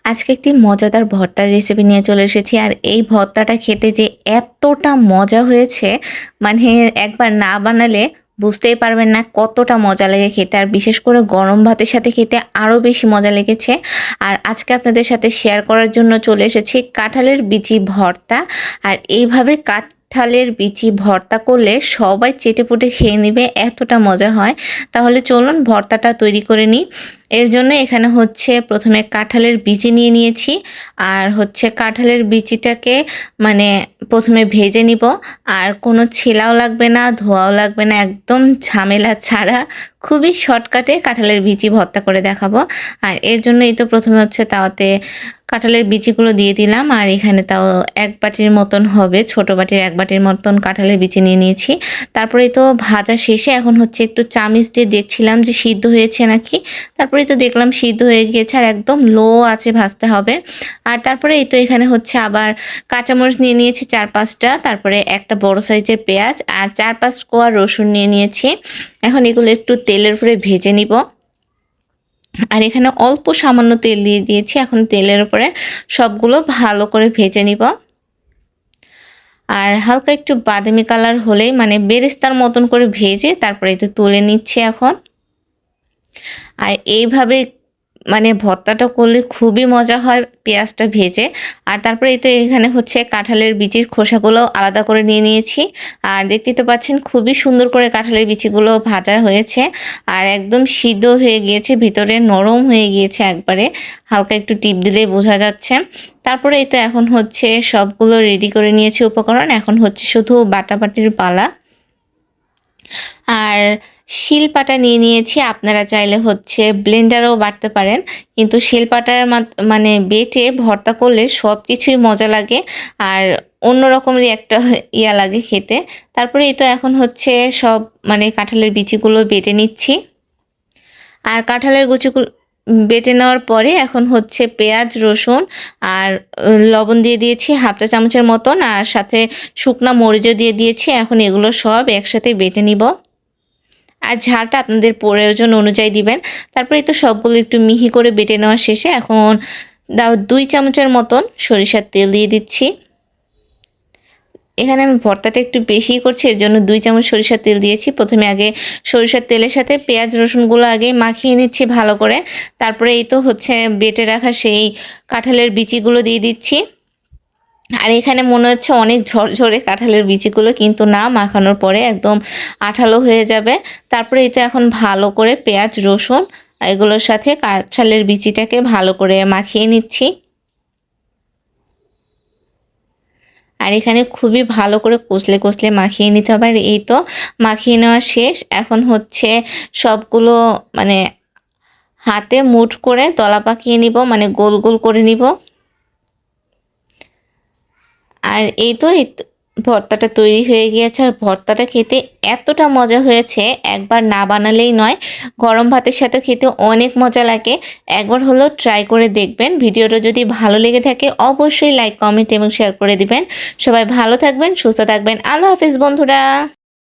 আজকে একটি মজাদার ভর্তার রেসিপি নিয়ে চলে এসেছি। আর এই ভর্তাটা খেতে যে এতটা মজা হয়েছে, মানে একবার না বানালে বুঝতেই পারবেন না কতটা মজা লাগে খেতে। আর বিশেষ করে গরম ভাতের সাথে খেতে আরো বেশি মজা লেগেছে। আর আজকে আপনাদের সাথে শেয়ার করার জন্য চলে এসেছি কাঁঠালের বিচি ভর্তা। আর এইভাবে কাঁঠালের বিচি ভর্তা করলে সবাই চেটেপুটে খেয়ে নিবে, এতটা মজা হয়। তাহলে চলুন ভর্তাটা তৈরি করে নিই। এর জন্য এখানে হচ্ছে প্রথমে কাঁঠালের বিচি নিয়ে নিয়েছি। আর হচ্ছে কাঁঠালের বিচিটাকে মানে প্রথমে ভেজে নিব। আর কোনো ছেলাও লাগবে না, ধোয়াও লাগবে না, একদম ঝামেলা ছাড়া খুবই শর্টকাটে কাঁঠালের বিচি ভর্তা করে দেখাবো। আর এর জন্য এই তো প্রথমে হচ্ছে তাওয়াতে কাঁঠালের বিচিগুলো দিয়ে দিলাম। আর এখানে তাও ১ বাটির মতন হবে, ছোট বাটির ১ বাটির মতন কাঁঠালের বিচি নিয়ে নিয়েছি। তারপরেই তো ভাজা শেষে এখন হচ্ছে একটু চামিচ দিয়ে দেখছিলাম যে সিদ্ধ হয়েছে নাকি। তারপরেই তো দেখলাম সিদ্ধ হয়ে গিয়েছে, আর একদম লো আঁচে ভাজতে হবে। আর তারপরে এই তো এখানে হচ্ছে আবার কাঁচামরিচ নিয়ে নিয়েছি ৪-৫ টা, তারপরে একটা বড় সাইজের পেঁয়াজ আর ৪-৫ কোয়া রসুন নিয়ে নিয়েছি। এখন এগুলো একটু তেলের উপরে ভেজে নিব। আর এখানে অল্প সামান্য তেল দিয়ে দিয়েছি। এখন তেলের উপরে সবগুলো ভালো করে ভেজে নিব। আর হালকা একটু বাদামি কালার হলেই মানে বেরেস্তার মতন করে ভেজে তারপরে এই তো তুলে নিচ্ছি এখন। আর এইভাবে মানে ভর্তাটা করলে খুবই মজা হয় পেঁয়াজটা ভেজে। আর তারপরে এই তো এখানে হচ্ছে কাঁঠালের বিচির খোসাগুলো আলাদা করে নিয়ে নিয়েছি। আর দেখতেই তো পাচ্ছেন খুবই সুন্দর করে কাঁঠালের বিচিগুলো ভাজা হয়েছে। আর একদম সিদ্ধ হয়ে গিয়েছে, ভিতরে নরম হয়ে গিয়েছে একবারে, হালকা একটু টিপ দিলেই বোঝা যাচ্ছে। তারপরে এই তো এখন হচ্ছে সবগুলো রেডি করে নিয়েছি উপকরণ, এখন হচ্ছে শুধু বাটাবাটির পালা। আর শিলপাটা নিয়ে নিয়েছি, আপনারা চাইলে হচ্ছে ব্লেন্ডারেও বাটতে পারেন, কিন্তু শিলপাটার মানে বেটে ভর্তা করলে সব কিছুই মজা লাগে। আর অন্য রকমেরই একটা ইয়া লাগে খেতে। তারপরে এই তো এখন হচ্ছে সব মানে কাঁঠালের বিচিগুলো বেটে নিচ্ছি। আর কাঁঠালের কুচিগুলো বেটে নেওয়ার পরে এখন হচ্ছে পেঁয়াজ, রসুন আর লবণ দিয়ে দিয়েছি 1/2 চা চামচের মতন, আর সাথে শুকনা মরিচও দিয়ে দিয়েছি। এখন এগুলো সব একসাথে বেটে নিব। আর ঝালটা আপনাদের প্রয়োজন অনুযায়ী দিবেন। তারপরেই তো সবগুলো একটু মিহি করে বেটে নেওয়া শেষে এখন ২ চামচের মতন সরিষার তেল দিয়ে দিচ্ছি। এখানে আমি ভর্তাটা একটু বেশিই করছি, এর জন্য ২ চামচ সরিষার তেল দিয়েছি। প্রথমে আগে সরিষার তেলের সাথে পেঁয়াজ রসুনগুলো আগেই মাখিয়ে নিচ্ছি ভালো করে। তারপরে এই তো হচ্ছে বেটে রাখা সেই কাঁঠালের বিচিগুলো দিয়ে দিচ্ছি। আর এখানে মনে হচ্ছে অনেক ঝরঝরে কাঁঠালের বিচিগুলো, কিন্তু না, মাখানোর পরে একদম আঠালো হয়ে যাবে। তারপরে এই তো এখন ভালো করে পেঁয়াজ রসুন এগুলোর সাথে কাঁঠালের বিচিটাকে ভালো করে মাখিয়ে নিচ্ছি। আর এখানে খুবই ভালো করে কষলে কষলে মাখিয়ে নিতে হবে। আর এই তো মাখিয়ে নেওয়া শেষ। এখন হচ্ছে সবগুলো মানে হাতে মুঠ করে দলা পাকিয়ে নিব, মানে গোল গোল করে নিব। আর এই তো ভর্তাটা তৈরি হয়ে গিয়েছে। আর ভর্তাটা খেতে এতটা মজা হয়েছে, একবার না বানালেই নয়। গরম ভাতের সাথে খেতে অনেক মজা লাগে। একবার হলেও ট্রাই করে দেখবেন। ভিডিওটা যদি ভালো লেগে থাকে অবশ্যই লাইক, কমেন্ট এবং শেয়ার করে দিবেন। সবাই ভালো থাকবেন, সুস্থ থাকবেন। আল্লাহ হাফেজ বন্ধুরা।